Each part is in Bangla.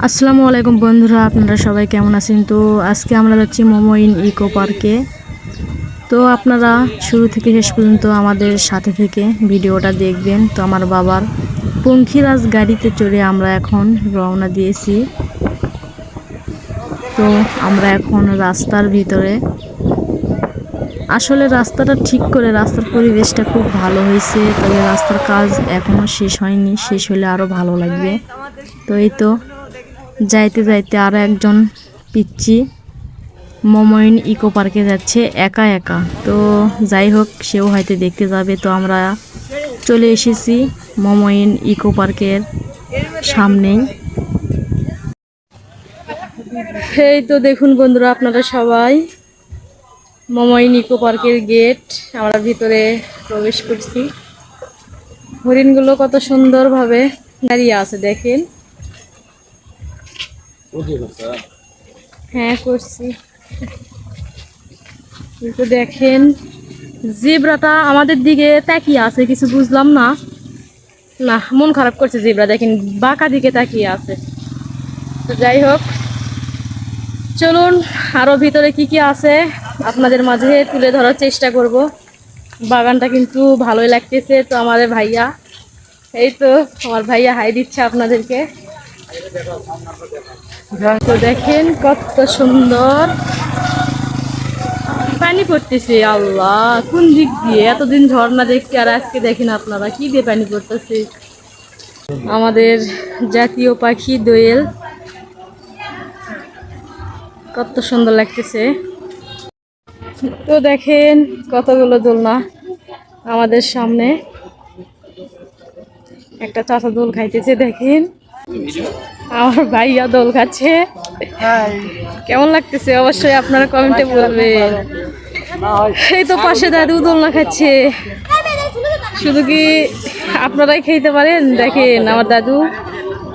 আসসালামু আলাইকুম বন্ধুরা, আপনারা সবাই কেমন আছেন? তো আজকে আমরা যাচ্ছি মোমোইন ইকো পার্কে। তো আপনারা শুরু থেকে শেষ পর্যন্ত আমাদের সাথে থেকে ভিডিওটা দেখবেন। তো আমার বাবার পঙ্খিরাজ গাড়িতে চড়ে আমরা এখন রওনা দিয়েছি। তো আমরা এখন রাস্তার ভিতরে, আসলে রাস্তাটা ঠিক করে, রাস্তার পরিবেশটা খুব ভালো হয়েছে, তবে রাস্তার কাজ এখনও শেষ হয়নি, শেষ হলে আরও ভালো লাগবে। তো এই তো যাইতে যাইতে আরও একজন পিচ্চি মোমোইন ইকো পার্কে যাচ্ছে একা একা। তো যাই হোক, সেও হয়তো দেখতে যাবে। তো আমরা চলে এসেছি মোমোইন ইকো পার্কের সামনেই। এই তো দেখুন বন্ধুরা, আপনারা সবাই মোমোইন ইকো পার্কের গেট, আমরা ভিতরে প্রবেশ করছি। হরিণগুলো কত সুন্দরভাবে দাঁড়িয়ে আছে দেখেন। হ্যাঁ করছি। কিন্তু দেখেন জেব্রাটা আমাদের দিকে তাকিয়ে আছে, কিছু বুঝলাম না। না, মন খারাপ করছে জেব্রা, দেখেন বাঁকা দিকে তাকিয়ে আছে। তো যাই হোক, চলুন আরো ভিতরে কি কি আছে আপনাদের মাঝে তুলে ধরার চেষ্টা করব। বাগানটা কিন্তু ভালোই লাগতেছে। তো আমাদের ভাইয়া, এই তো আমার ভাইয়া হাই দিচ্ছে আপনাদেরকে। তো দেখেন কত সুন্দর পানি পড়তেছে। আল্লাহ, কোন দিক দিয়ে এতদিন ঝর্ণা দেখছি আর আজকে দেখেন আপনারা কি দিয়ে পানি পড়তেছে। আমাদের জাতীয় পাখি দোয়েল, কত সুন্দর লাগতেছে। তো দেখেন কতগুলো দোলনা আমাদের সামনে। একটা চাচা দোল খাইতেছে, দেখেন আমার ভাইয়া দোল খাচ্ছে। কেমন লাগতেছে অবশ্যই আপনারা কমেন্টে বলবেন। এই তো পাশে দাদু দোলনা খাচ্ছে। শুধু কি আপনারাই খেতে পারেন? দেখেন আমার দাদু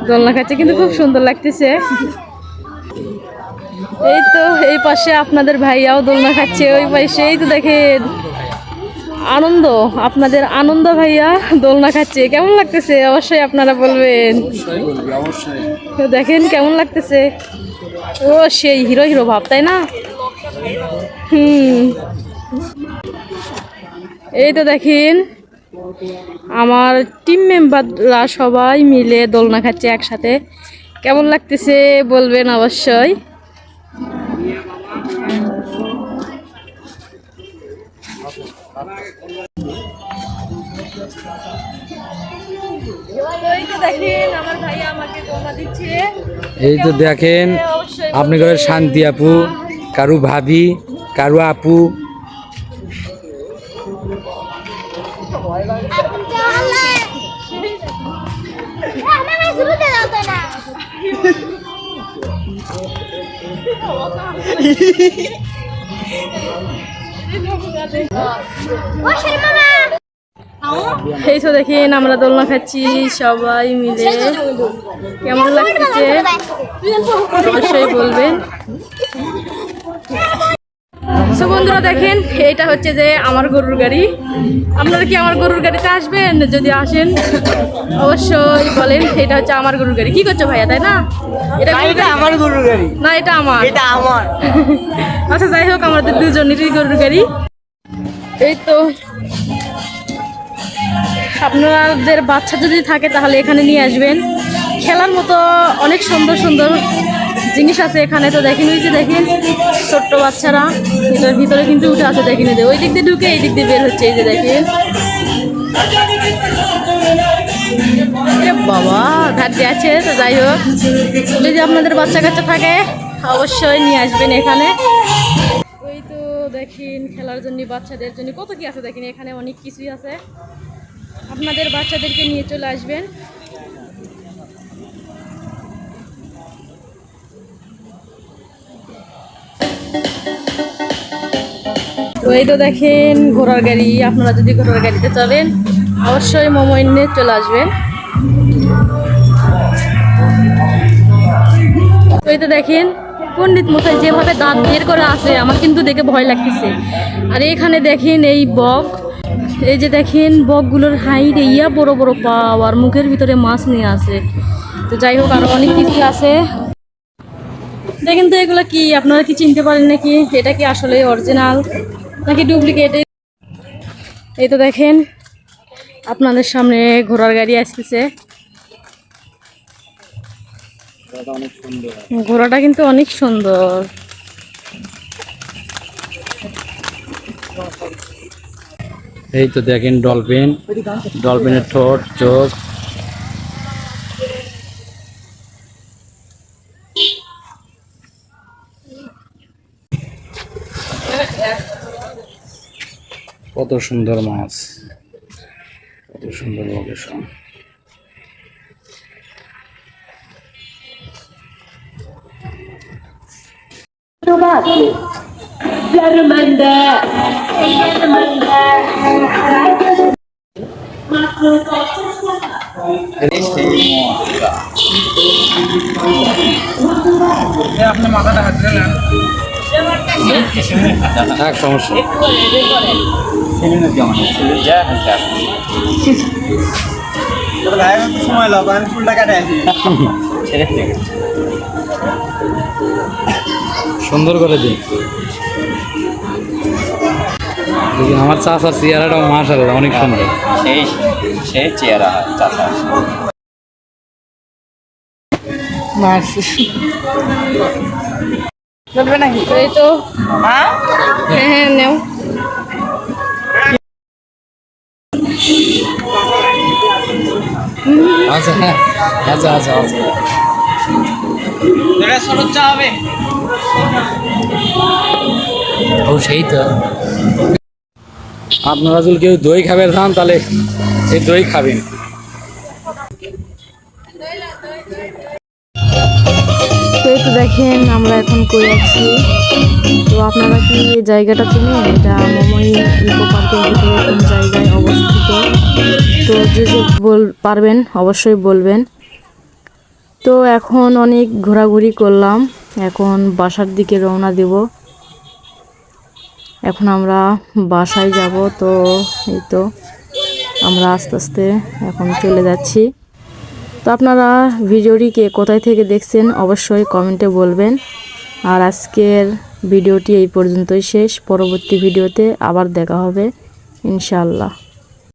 দোলনা খাচ্ছে, কিন্তু খুব সুন্দর লাগতেছে। এই তো এই পাশে আপনাদের ভাইয়াও দোলনা খাচ্ছে, ওই পাশে এই তো দেখেন আনন্দ, আপনাদের আনন্দ ভাইয়া দোলনা খাচ্ছে। কেমন লাগতেছে অবশ্যই আপনারা বলবেন। তো দেখেন কেমন লাগতেছে। ও সেই হিরো হিরো ভাব, তাই না? এই তো দেখেন আমার টিম মেম্বাররা সবাই মিলে দোলনা খাচ্ছে একসাথে। কেমন লাগতেছে বলবেন অবশ্যই। এই তো দেখেন আপনি ঘরের শান্তি আপু, কারু ভাবি, কারু আপু। এই তো দেখেন আমরা দোলনা খাচ্ছি সবাই মিলে। কেমন লাগতেছে অবশ্যই বলবেন। তো বন্ধুরা দেখেন, এটা হচ্ছে যে আমার গরুর গাড়ি। আপনারা কি আমার গরুর গাড়িতে আসবেন? যদি আসেন অবশ্যই বলেন। এটা হচ্ছে আমার গরুর গাড়ি। কি করছো ভাইয়া, তাই না? এটা আমার গরুর গাড়ি না, এটা আমার। এটা আমার আচ্ছা যাই হোক, আমাদের দুজনেরই গরুর গাড়ি। এই তো আপনাদের বাচ্চা যদি থাকে তাহলে এখানে নিয়ে আসবেন। খেলার মতো অনেক সুন্দর সুন্দর জিনিস আছে এখানে। তো দেখেন ওই যে দেখেন ছোট্ট বাচ্চারা এটার ভিতরে কিন্তু উঠে আছে। দেখেন এই যে ওই দিক দিয়ে ঢুকে এই দিক দিয়ে বের হচ্ছে। এই যে দেখেন, বাবা ধার দিয়ে আছে। তো যাই হোক, যদি আপনাদের বাচ্চা কাচ্চা থাকে অবশ্যই নিয়ে আসবেন এখানে। ওই তো দেখেন খেলার জন্য বাচ্চাদের জন্য কত কি আছে। দেখেন এখানে অনেক কিছুই আছে, আপনাদের বাচ্চাদেরকে নিয়ে চলে আসবেন। তো এই তো দেখেন ঘোড়ার গাড়ি। আপনারা যদি ঘোড়ার গাড়িতে চলেন অবশ্যই মোমোইন নিয়ে চলে আসবেন। তো এই তো দেখেন পণ্ডিত মশাই যেভাবে দাঁত বের করে আছে, আমার কিন্তু দেখে ভয় লাগতেছে। আর এখানে দেখেন এই বক, এই যে দেখেন বকগুলোর হাইট ইয়া বড় বড় পা, আর মুখের ভিতরে মাছ নিয়ে আছে। তো যাই হোক আরো অনেক কিছু আছে। দেখেন তো এগুলো কি, আপনারা কি চিনতে পারেন নাকি? এটা কি আসলে অরিজিনাল নাকি ডুপ্লিকেট? এই তো দেখেন আপনাদের সামনে ঘোড়ার গাড়ি আসতেছে। ঘোড়াটা কিন্তু অনেক সুন্দর। এই তো দেখেন ডলফিন, ডলফিনের ঠোঁট, চোখ। কত সুন্দর মাছ, কত সুন্দর লোকেশন। এক সমস্যা সময় লাভ ফুলটা কাটে আসি সুন্দর করে দিন। দেখুন আমার চাচার চেহারাটাও মাশাআল্লাহ অনেক সুন্দর। সেই সেই চেহারা চাচা চলবে নাকি? এই তো হ্যাঁ হ্যাঁ হ্যাঁ নেও। আচ্ছা হ্যাঁ আচ্ছা আচ্ছা আচ্ছা এটা সরুর চা হবে। ও সেই তো। আপনারা যদি কেউ দই খাবে চান তাহলে এই দই খাবেন। তো এই তো দেখেন আমরা এখন কই আছি। তো আপনারা কি এই জায়গাটা চিনেন? এটা মমই ইকো পার্কের ভিতরে কোন জায়গায় অবস্থিত? তো যে পারবেন অবশ্যই বলবেন। তো এখন অনেক ঘোরাঘুরি করলাম, এখন বাসার দিকে রওনা দেব। এখন আমরা বাসায় যাব। তো এই তো আমরা আস্তে আস্তে এখন চলে যাচ্ছি। তো আপনারা ভিডিওটি কে কোথায় থেকে দেখছেন অবশ্যই কমেন্টে বলবেন। আর আজকের ভিডিওটি এই পর্যন্তই শেষ। পরবর্তী ভিডিওতে আবার দেখা হবে ইনশাআল্লাহ।